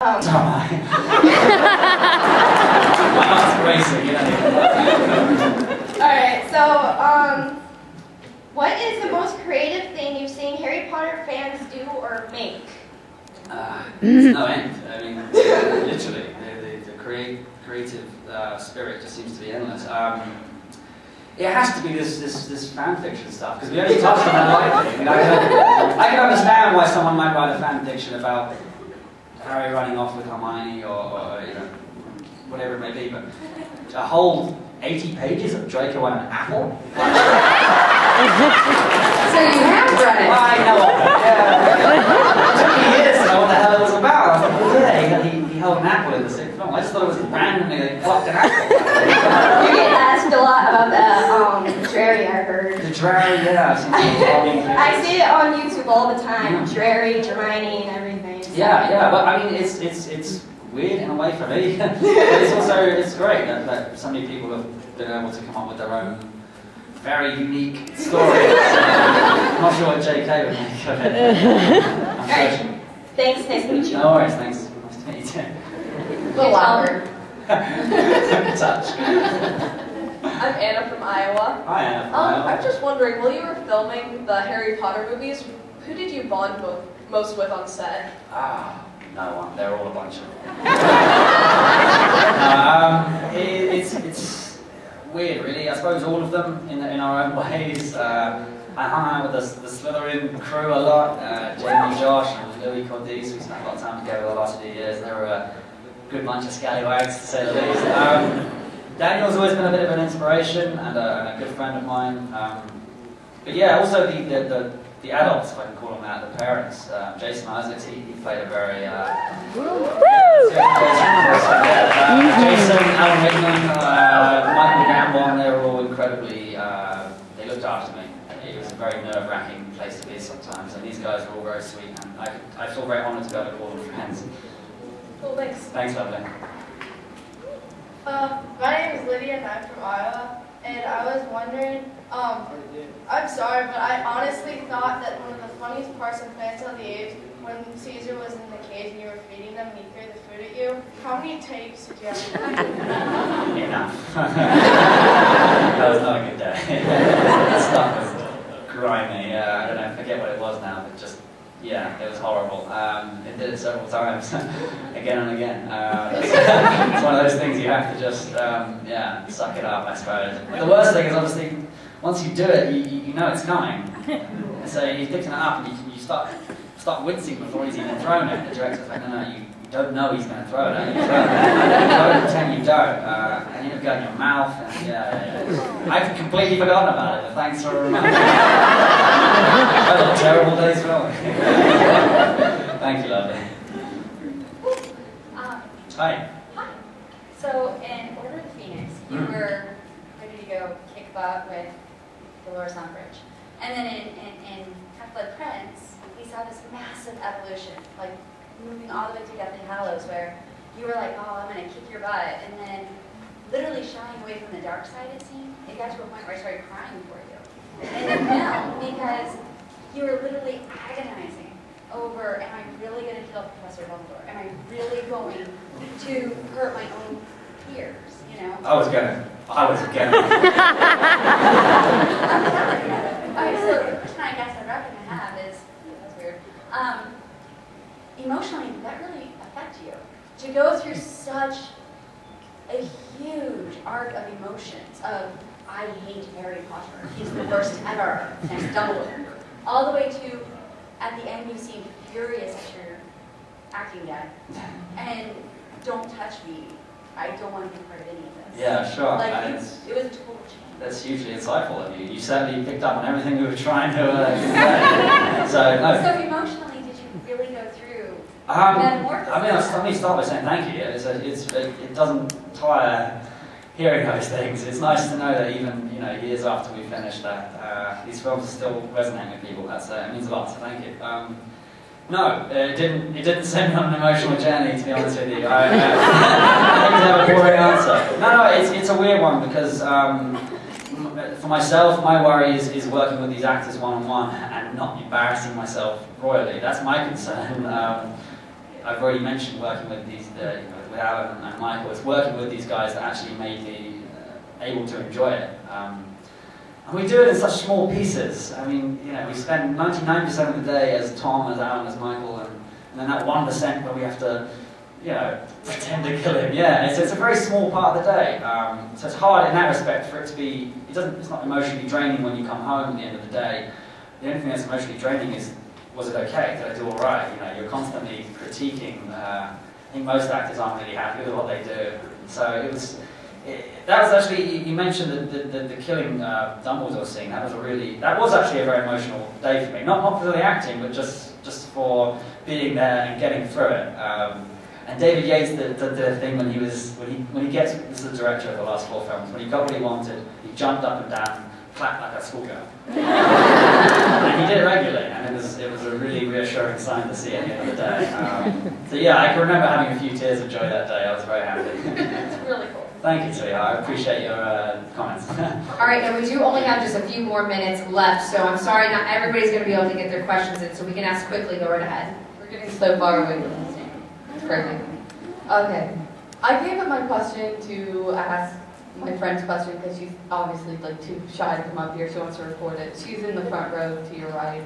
That's racing, Alright, so, what is the most creative thing you've seen Harry Potter fans do or make? There's no end. I mean, literally, the creative spirit just seems to be endless. It has to be this fan fiction stuff, because we only touched on that lightly. I mean, I can understand why someone might write a fan fiction about Harry running off with Hermione or you know, whatever it may be, but a whole 80 pages of Draco and an apple? So you have read it? I know of it, yeah. It took me years to know what the hell it was about. I was like, well, yeah, he held an apple in the sixth film. I just thought it was randomly they plucked an apple. You get asked a lot about the Drarry, I heard. The Drarry, yeah. I see it on YouTube all the time. Drarry, Hermione, and everything. So. Yeah, but I mean, it's weird in a way for me. But it's great that so many people have been able to come up with their own very unique stories. I'm not sure what JK would make of it. Alright, thanks, nice to meet you. No worries, thanks. Nice to meet you too. A little louder. Touch. I'm Anna from Iowa. Hi, Anna from Iowa. I'm just wondering, while you were filming the Harry Potter movies, who did you bond most with on set? No one. They're all a bunch of it's weird, really. I suppose all of them in our own ways. I hung out with the Slytherin crew a lot. Jamie, Josh, and Louis Cordis. We spent a lot of time together the last few years. They were a good bunch of scallywags, to say the least. Daniel's always been a bit of an inspiration and a good friend of mine. But yeah, also the adults, if I can call them that, the parents. Jason Isaacs, he played a very Jason, Alan Rickman, Michael Gambon, they were all incredibly, they looked after me. It was a very nerve-wracking place to be sometimes, and these guys were all very sweet, and I feel very honoured to be able to call them friends. Cool, thanks. Thanks, lovely. My name is Lydia and I'm from Iowa, and I was wondering, I'm sorry, but I honestly thought that one of the funniest parts in Planet of the Apes, when Caesar was in the cage and you were feeding them and he threw the food at you, how many takes did you have to do? Enough. That was not a good day. That stuff was grimy. I don't know, I forget what it was now, but just, yeah, it was horrible. It did it several times, again and again. It's one of those things you have to just, yeah, suck it up, I suppose. The worst thing is obviously, once you do it, you know it's coming. And so you're picking it up and you start wincing before he's even thrown it. The director's like, no, you don't know he's going to throw it. You don't pretend you don't. And you have got in your mouth. And yeah. I've completely forgotten about it, but thanks for reminding me. That was a terrible day's filming. Thank you, lovely. Hi. Hi. So, in Order of the Phoenix, you were ready to go kick butt with Dolores Umbridge. And then in Half-Blood Prince, we saw this massive evolution, like moving all the way to Deathly Hallows, where you were like, oh, I'm going to kick your butt. And then literally shying away from the dark side, it seemed. It got to a point where I started crying for you in the film, because you were literally agonizing over, am I really going to kill Professor Dumbledore? Am I really going to hurt my own peers, you know? I was gonna. Okay, so the question I guess I reckon I have is, that's weird, emotionally, did that really affect you? To go through such a huge arc of emotions of, I hate Harry Potter, he's the worst ever, and Dumbledore, all the way to, at the end you seem furious at your acting dad, and don't touch me, I don't want to be part of any of this. Yeah, sure. Like, it was a total change. That's hugely insightful of you. You certainly picked up on everything we were trying to say. No. So emotionally, did you really go through metamorphosis? I mean, let me start by saying thank you. It doesn't tire hearing those things. It's nice to know that even years after we finished that, these films still resonate with people. It means a lot. So thank you. No, it didn't send me on an emotional journey, to be honest with you. I don't have a boring answer. No, it's a weird one because for myself, my worry is working with these actors one-on-one and not embarrassing myself royally. That's my concern. I've already mentioned working with these, with Alan and Michael. It's working with these guys that actually made me able to enjoy it. And we do it in such small pieces. I mean, we spend 99% of the day as Tom, as Alan, as Michael, and then that 1% where we have to, pretend to kill him. Yeah, it's a very small part of the day. So it's hard in that respect for it to be. It's not emotionally draining when you come home at the end of the day. The only thing that's emotionally draining is, was it okay? Did I do all right? You're constantly critiquing. I think most actors aren't really happy with what they do. So that was actually, you mentioned the killing Dumbledore scene. That was actually a very emotional day for me. Not for the acting, but just for being there and getting through it. And David Yates did a thing when he gets, this is the director of the last 4 films, when he got what he wanted, he jumped up and down, clapped like a schoolgirl. And he did it regularly, and it was a really reassuring sign to see at the end of the day. So yeah, I can remember having a few tears of joy that day. I was very happy. It's really cool. Thank you, sweetheart. I appreciate your comments. All right, now we do only have just a few more minutes left, so I'm sorry not everybody's going to be able to get their questions in, so we can ask quickly. Go right ahead. We're getting so far away from this thing. It's crazy. Okay. I gave up my question to ask my friend's question because she's obviously too shy to come up here. She wants to record it. She's in the front row to your right.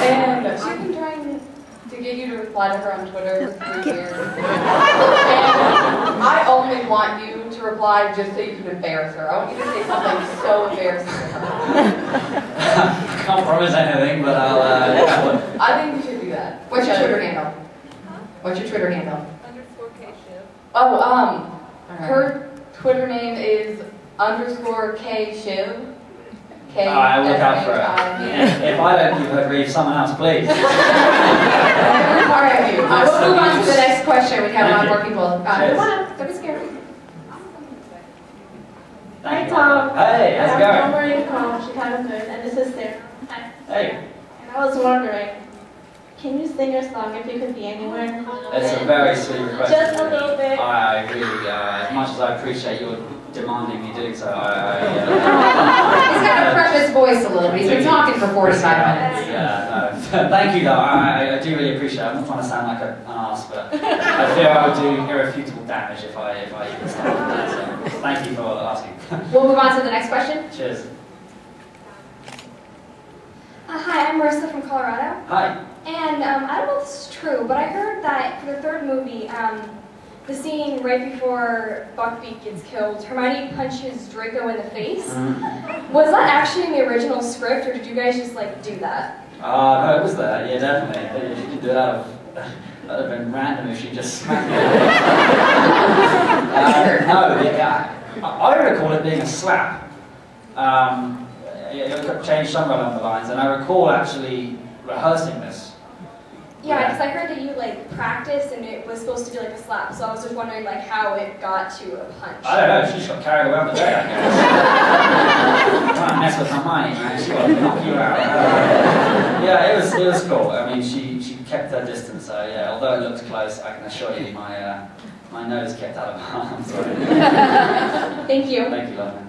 And she's been trying to get you to reply to her on Twitter for 3 years. And I only want you to reply just so you can embarrass her. I want you to say something so embarrassing to her. I can't promise anything, but I'll... I think you should do that. What's your Twitter handle? What's your Twitter handle? _KShiv. Oh, her Twitter name is _KShiv. I will look out for it. If I don't give her grief, someone else, please. All right, we'll move on to the next question. We have a lot more people. Come on up, don't be scared. Thank Hi, you. Tom. Hey, how's it going? I'm Maria Calm, Chicago Good, and this is Sarah. Hey. And I was wondering, can you sing your song if you could be anywhere? It's a very sweet request. Just a little bit. I really, as much as I appreciate your demanding me doing so, He's got to prep his voice a little bit. He's been talking for 45 minutes. Yeah, no. Thank you, though. I do really appreciate it. I'm not trying to sound like an ass, but I feel I would do irrefutable damage if I even started that. So thank you for asking. We'll move on to the next question. Cheers. Hi, I'm Marissa from Colorado. Hi. And I don't know if this is true, but I heard that for the 3rd movie, the scene right before Buckbeak gets killed, Hermione punches Draco in the face. Was that actually in the original script, or did you guys just do that? No, it was there. Yeah, definitely. She did do it out of... That would have been random if she just smacked me. No, yeah, I recall it being a slap. It changed somewhere along the lines, and I recall actually rehearsing this. Yeah, because I heard that you practiced and it was supposed to be a slap, so I was just wondering how it got to a punch. I don't know, she just got carried away on the day, I guess. Trying to mess with Hermione, man, she will knock you out. Yeah, it was cool. I mean, she kept her distance, so yeah, although it looked close, I can assure you my nose kept out of harm's way. Thank you. Thank you, love.